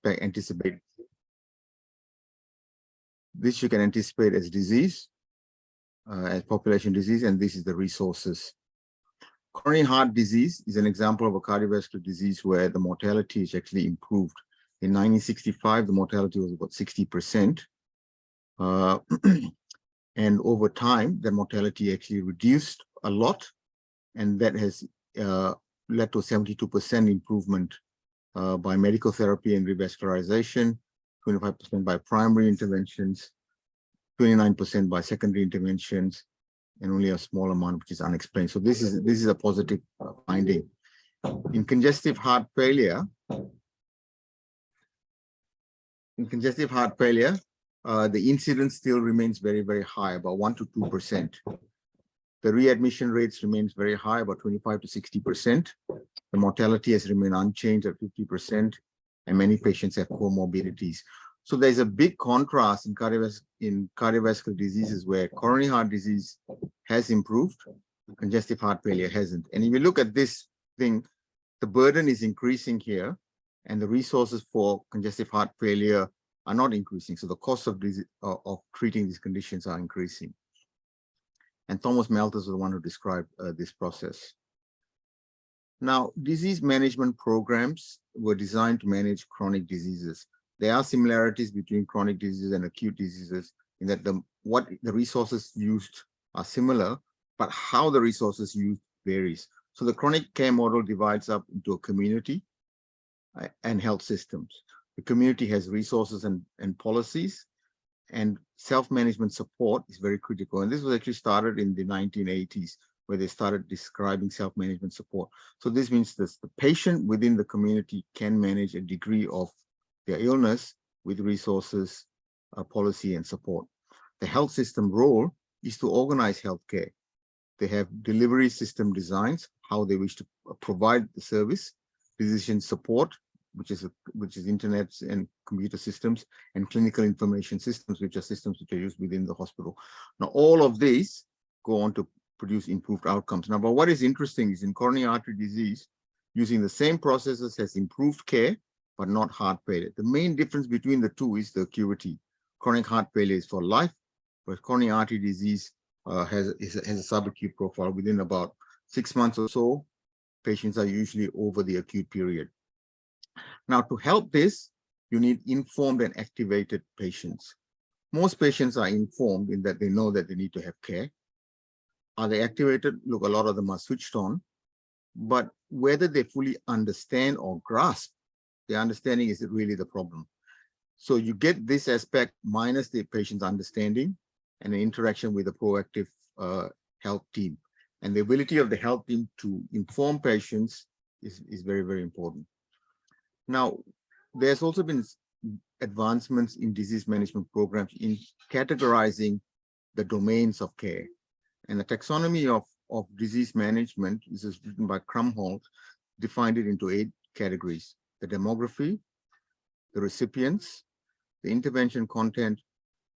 anticipate. This you can anticipate as disease, as population disease, and this is the resources. Coronary heart disease is an example of a cardiovascular disease where the mortality is actually improved. In 1965, the mortality was about 60%. And over time, the mortality actually reduced a lot, and that has led to a 72% improvement by medical therapy and revascularization, 25% by primary interventions, 29% by secondary interventions, and only a small amount which is unexplained. So this is a positive finding. In congestive heart failure, the incidence still remains very, very high, about 1 to 2%. The readmission rates remains very high, about 25 to 60%. The mortality has remained unchanged at 50%, and many patients have comorbidities. So there's a big contrast in cardiovascular diseases where coronary heart disease has improved, congestive heart failure hasn't. And if you look at this thing, the burden is increasing here, and the resources for congestive heart failure are not increasing. So the cost of treating these conditions are increasing. And Thomas Malthus was the one who described this process. Now, disease management programs were designed to manage chronic diseases. There are similarities between chronic diseases and acute diseases in that the resources used are similar, but how the resources used varies. So the chronic care model divides up into a community and health systems. The community has resources and policies, and self-management support is very critical. And this was actually started in the 1980s, where they started describing self-management support. So this means that the patient within the community can manage a degree of their illness with resources, policy, and support. The health system role is to organize healthcare. They have delivery system designs, how they wish to provide the service, physician support, which is internet and computer systems, and clinical information systems, which are systems which are used within the hospital. Now, all of these go on to produce improved outcomes. Now, but what is interesting is in coronary artery disease, using the same processes has improved care, but not heart failure. The main difference between the two is the acuity. Chronic heart failure is for life, whereas coronary artery disease has a subacute profile. Within about 6 months or so, patients are usually over the acute period. Now, to help this, you need informed and activated patients. Most patients are informed in that they know that they need to have care. Are they activated? Look, a lot of them are switched on, but whether they fully understand or grasp the understanding is really the problem. So you get this aspect minus the patient's understanding and the interaction with a proactive health team. And the ability of the health team to inform patients is very, very important. Now, there's also been advancements in disease management programs in categorizing the domains of care. And the taxonomy of disease management, this is written by Krumholtz, defined it into 8 categories: the demography, the recipients, the intervention content,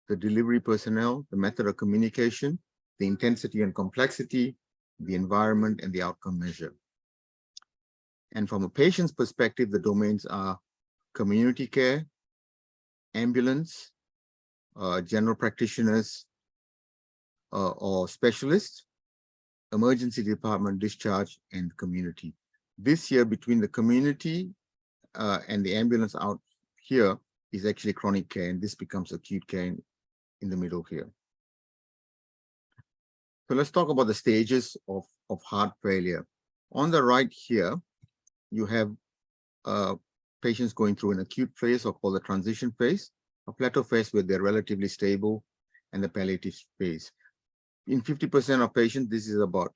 the delivery personnel, the method of communication, the intensity and complexity, the environment, and the outcome measure. And from a patient's perspective, the domains are community care, ambulance, general practitioners or specialists, emergency department, discharge, and community. This year, between the community and the ambulance out here is actually chronic care, and this becomes acute care in the middle here. So let's talk about the stages of heart failure. On the right here, you have patients going through an acute phase, or called the transition phase, a plateau phase where they're relatively stable, and the palliative phase. In 50% of patients, this is about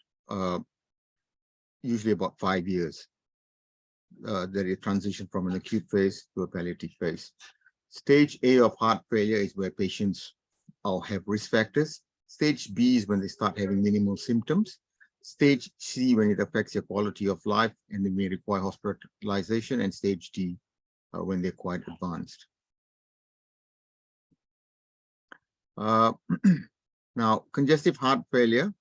usually about 5 years. That is transition from an acute phase to a palliative phase. Stage A of heart failure is where patients have risk factors. Stage B is when they start having minimal symptoms. Stage C, when it affects your quality of life and they may require hospitalization. And stage D, when they're quite advanced. Now, congestive heart failure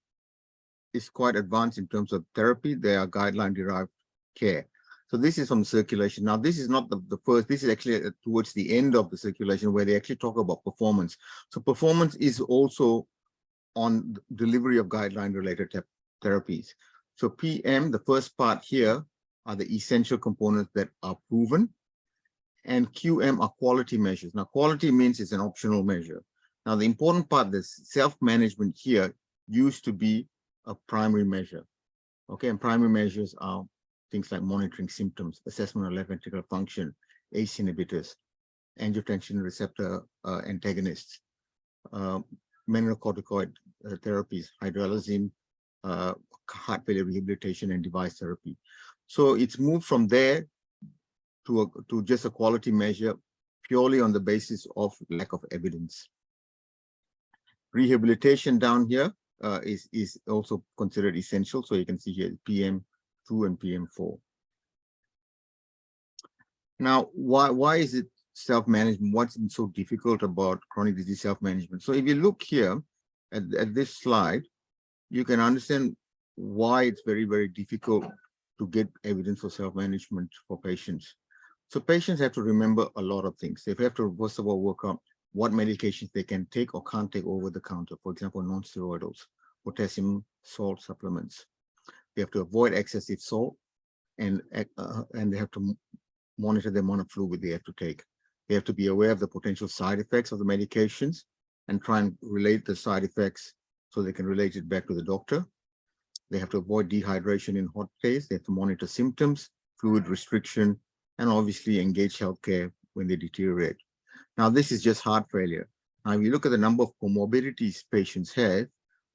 is quite advanced in terms of therapy. There are guideline-derived care. So this is from circulation. Now, this is not the first, this is actually towards the end of the circulation where they actually talk about performance. So performance is also on delivery of guideline-related therapies. So PM, the first part here, are the essential components that are proven. And QM are quality measures. Now, quality means it's an optional measure. Now, the important part, this self-management here used to be a primary measure. Okay, and primary measures are things like monitoring symptoms, assessment of left ventricular function, ACE inhibitors, angiotensin receptor antagonists, mineralocorticoid therapies, hydralazine, heart failure rehabilitation, and device therapy. So it's moved from there to just a quality measure purely on the basis of lack of evidence. Rehabilitation down here is also considered essential. So you can see here PM2 and PM4. Now, why is it self-management? What's so difficult about chronic disease self-management? So if you look here at this slide, you can understand why it's very, very difficult to get evidence for self-management for patients. So patients have to remember a lot of things. They have to, first of all, work out what medications they can take or can't take over the counter. For example, non-steroidals, potassium salt supplements. They have to avoid excessive salt, and they have to monitor the amount of fluid they have to take. They have to be aware of the potential side effects of the medications and try and relate the side effects so they can relate it back to the doctor. They have to avoid dehydration in hot days. They have to monitor symptoms, fluid restriction, and obviously engage healthcare when they deteriorate. Now, this is just heart failure. Now, if you look at the number of comorbidities patients have,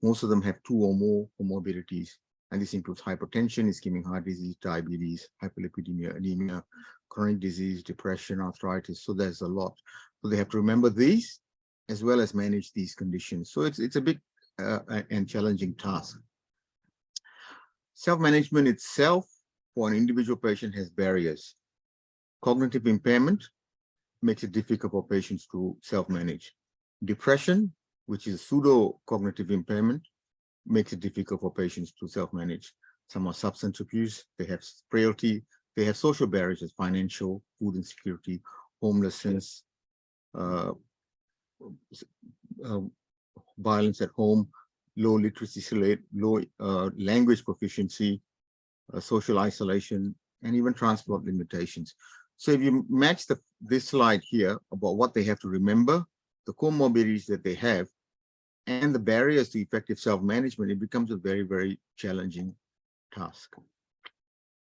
most of them have 2 or more comorbidities. And this includes hypertension, ischemic heart disease, diabetes, hyperlipidemia, anemia, chronic disease, depression, arthritis. So there's a lot. So they have to remember these as well as manage these conditions. So it's a big and challenging task. Self-management itself for an individual patient has barriers. Cognitive impairment makes it difficult for patients to self-manage. Depression, which is pseudo-cognitive impairment, makes it difficult for patients to self-manage. Some are substance abuse, they have frailty, they have social barriers as financial, food insecurity, homelessness, violence at home, low literacy rate, low language proficiency, social isolation, and even transport limitations. So if you match this slide here about what they have to remember, the comorbidities that they have, and the barriers to effective self-management, it becomes a very, very challenging task.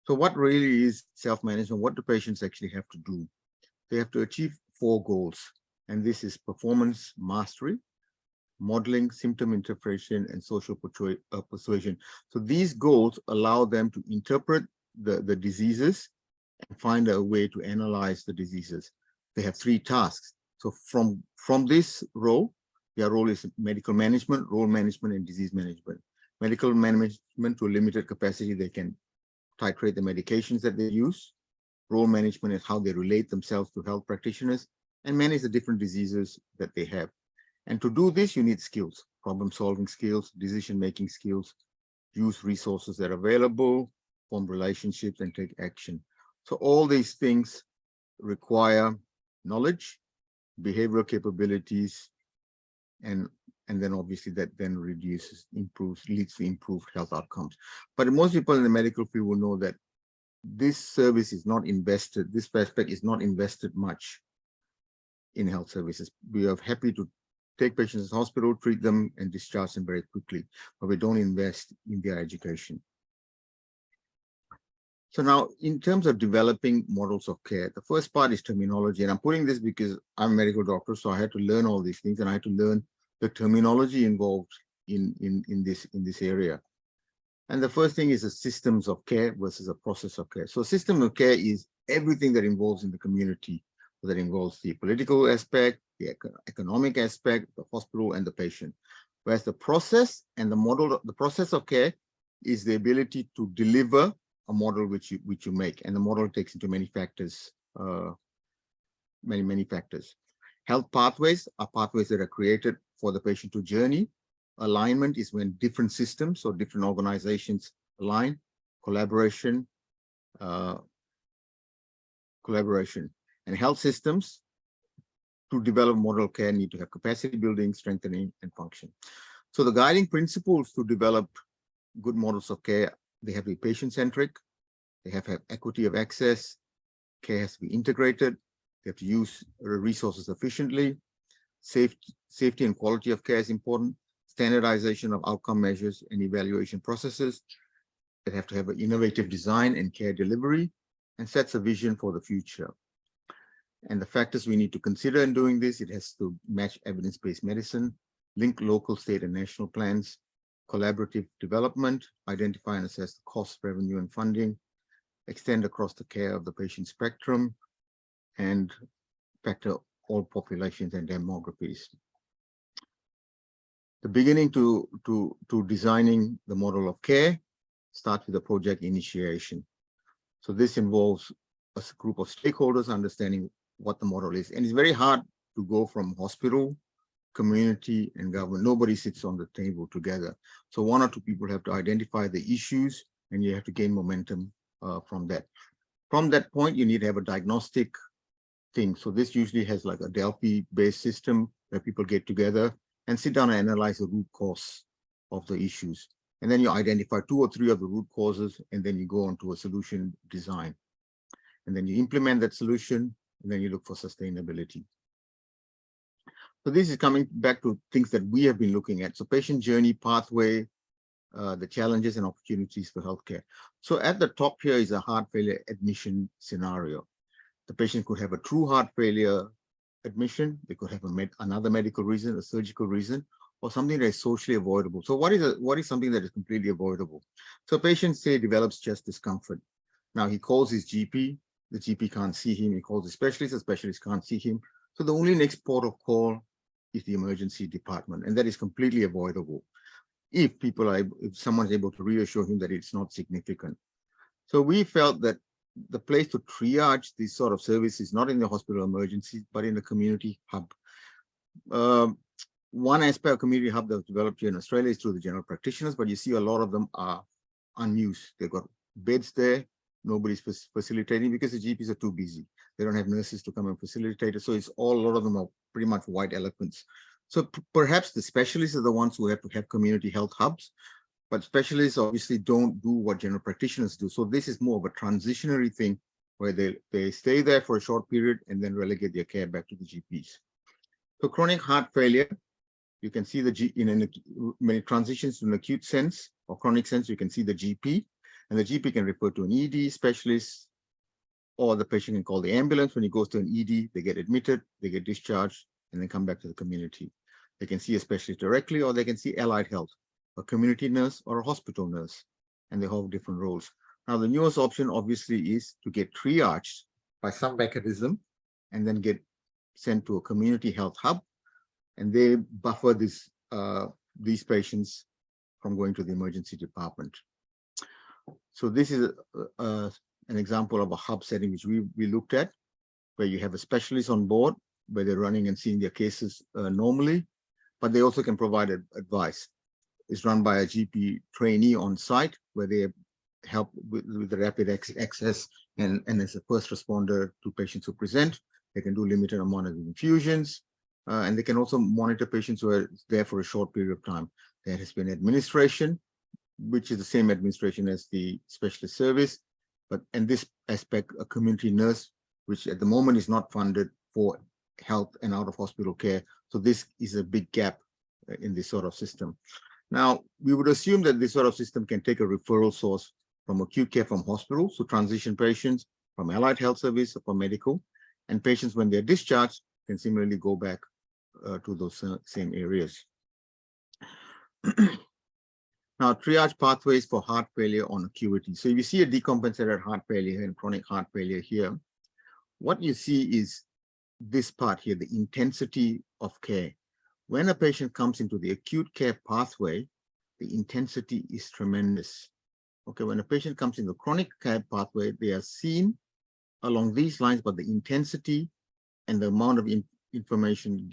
So what really is self-management? What do patients actually have to do? They have to achieve 4 goals, and this is performance mastery, modeling, symptom interpretation, and social persuasion. So these goals allow them to interpret the diseases and find a way to analyze the diseases. They have 3 tasks. So from this role, their role is medical management, role management, and disease management. Medical management to a limited capacity, they can titrate the medications that they use. Role management is how they relate themselves to health practitioners and manage the different diseases that they have. And to do this, you need skills, problem-solving skills, decision-making skills, use resources that are available, form relationships, and take action. So all these things require knowledge, behavioral capabilities, and then obviously that then leads to improved health outcomes. But most people in the medical field will know that this service is not invested, this aspect is not invested much in health services. We are happy to take patients to the hospital, treat them, and discharge them very quickly, but we don't invest in their education. So now, in terms of developing models of care, the first part is terminology. And I'm putting this because I'm a medical doctor, so I had to learn all these things, and I had to learn the terminology involved in this area. And the first thing is the systems of care versus a process of care. So system of care is everything that involves in the community, that involves the political aspect, the economic aspect, the hospital, and the patient. Whereas the process and the model, the process of care is the ability to deliver a model which you make, and the model takes into many factors, many factors. Health pathways are pathways that are created for the patient to journey. Alignment is when different systems or different organizations align. Collaboration collaboration. And health systems, to develop model care, need to have capacity building, strengthening, and function. So the guiding principles to develop good models of care, they have to be patient-centric, they have to have equity of access, care has to be integrated, they have to use resources efficiently, safety and quality of care is important, standardization of outcome measures and evaluation processes, that have to have an innovative design and care delivery, and sets a vision for the future. And the factors we need to consider in doing this, it has to match evidence-based medicine, link local, state, and national plans, collaborative development, identify and assess the cost, revenue, and funding, extend across the care of the patient spectrum, and factor all populations and demographies. The beginning to designing the model of care starts with the project initiation. So this involves a group of stakeholders understanding what the model is. And it's very hard to go from hospital, community, and government. Nobody sits on the table together. So one or two people have to identify the issues, and you have to gain momentum from that. From that point, you need to have a diagnostic thing. So this usually has like a Delphi-based system where people get together and sit down and analyze the root cause of the issues. And then you identify 2 or 3 of the root causes, and then you go on to a solution design. And then you implement that solution, and then you look for sustainability. So this is coming back to things that we have been looking at. So patient journey, pathway, the challenges and opportunities for healthcare. So at the top here is a heart failure admission scenario. The patient could have a true heart failure admission. They could have another medical reason, a surgical reason, or something that is socially avoidable. So what is something that is completely avoidable? So a patient, say, develops chest discomfort. Now he calls his GP. The GP can't see him. He calls the specialist can't see him. So the only next port of call is the emergency department, and that is completely avoidable if someone is able to reassure him that it's not significant. So we felt that the place to triage this sort of service is not in the hospital emergency, but in the community hub. One aspect of community hub that's developed here in Australia is through the general practitioners, but you see a lot of them are unused. They've got beds there, nobody's facilitating because the GPs are too busy. They don't have nurses to come and facilitate it. So it's a lot of them are pretty much white elephants. So perhaps the specialists are the ones who have to have community health hubs, but specialists obviously don't do what general practitioners do. So this is more of a transitionary thing where they stay there for a short period and then relegate their care back to the GPs. So chronic heart failure, you can see when it transitions to an acute sense or chronic sense, you can see the GP, and the GP can refer to an ED specialist, or the patient can call the ambulance. When he goes to an ED, they get admitted, they get discharged, and then come back to the community. They can see a specialist directly, or they can see allied health, a community nurse or a hospital nurse, and they have different roles. Now, the newest option obviously is to get triaged by some mechanism and then get sent to a community health hub, and they buffer these patients from going to the emergency department. So this is an example of a hub setting which we looked at, where you have a specialist on board, where they're running and seeing their cases normally, but they also can provide advice. It's run by a GP trainee on site, where they help with the rapid access and as a first responder to patients who present. They can do limited amount of infusions, and they can also monitor patients who are there for a short period of time. There has been administration, which is the same administration as the specialist service, but in this aspect, a community nurse, which at the moment is not funded for health and out of hospital care. So this is a big gap in this sort of system. Now, we would assume that this sort of system can take a referral source from acute care from hospitals to transition patients from allied health service or from medical, and patients when they're discharged can similarly go back to those same areas. Now, triage pathways for heart failure on acuity. So if you see a decompensated heart failure and chronic heart failure here, what you see is this part here, the intensity of care. When a patient comes into the acute care pathway, the intensity is tremendous. Okay, when a patient comes in the chronic care pathway, they are seen along these lines, but the intensity and the amount of information,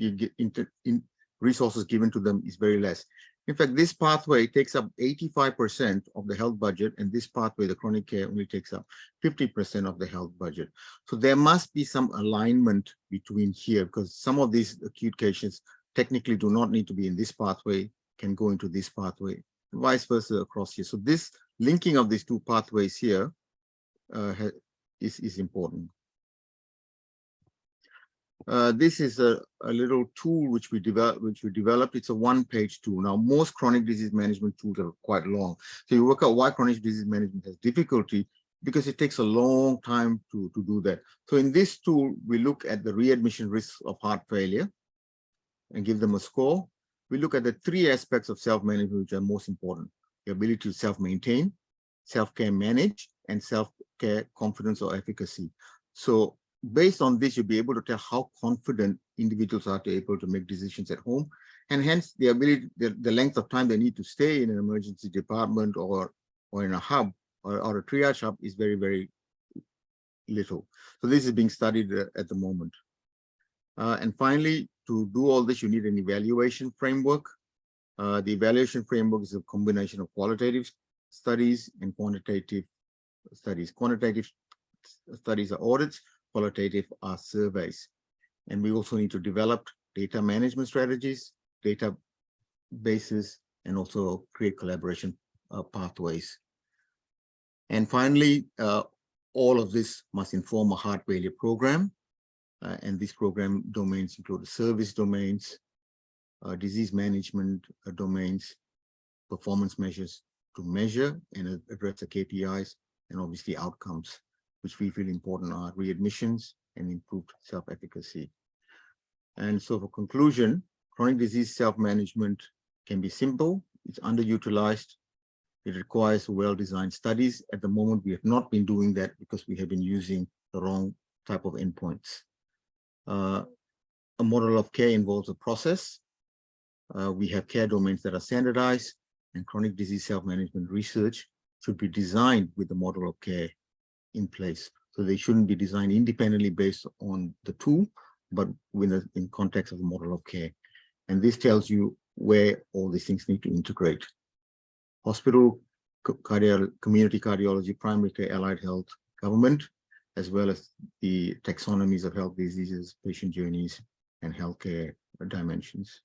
resources given to them is very less. In fact, this pathway takes up 85% of the health budget, and this pathway, the chronic care, only takes up 50% of the health budget. So there must be some alignment between here, because some of these acute cases technically do not need to be in this pathway, can go into this pathway, and vice versa across here. So this linking of these two pathways here is important. This is a little tool which we developed. It's a one-page tool. Now, most chronic disease management tools are quite long. So you work out why chronic disease management has difficulty, because it takes a long time to do that. So in this tool, we look at the readmission risks of heart failure and give them a score. We look at the three aspects of self-management which are most important: the ability to self-maintain, self-care manage, and self-care confidence or efficacy. So based on this, you'll be able to tell how confident individuals are to able to make decisions at home, and hence the ability, the length of time they need to stay in an emergency department or in a hub or a triage hub is very, very little. So this is being studied at the moment. And finally, to do all this, you need an evaluation framework. The evaluation framework is a combination of qualitative studies and quantitative studies. Quantitative studies are audits, qualitative are surveys. And we also need to develop data management strategies, databases, and also create collaboration pathways. And finally, all of this must inform a heart failure program. And these program domains include the service domains, disease management domains, performance measures to measure and address the KPIs, and obviously outcomes, which we feel important are readmissions and improved self-efficacy. And so for conclusion, chronic disease self-management can be simple, it's underutilized, it requires well-designed studies. At the moment, we have not been doing that because we have been using the wrong type of endpoints. A model of care involves a process. We have care domains that are standardized, and chronic disease self-management research should be designed with the model of care in place. So they shouldn't be designed independently based on the tool, but in context of the model of care. And this tells you where all these things need to integrate. Hospital, community cardiology, primary care, allied health, government, as well as the taxonomies of health diseases, patient journeys, and healthcare dimensions.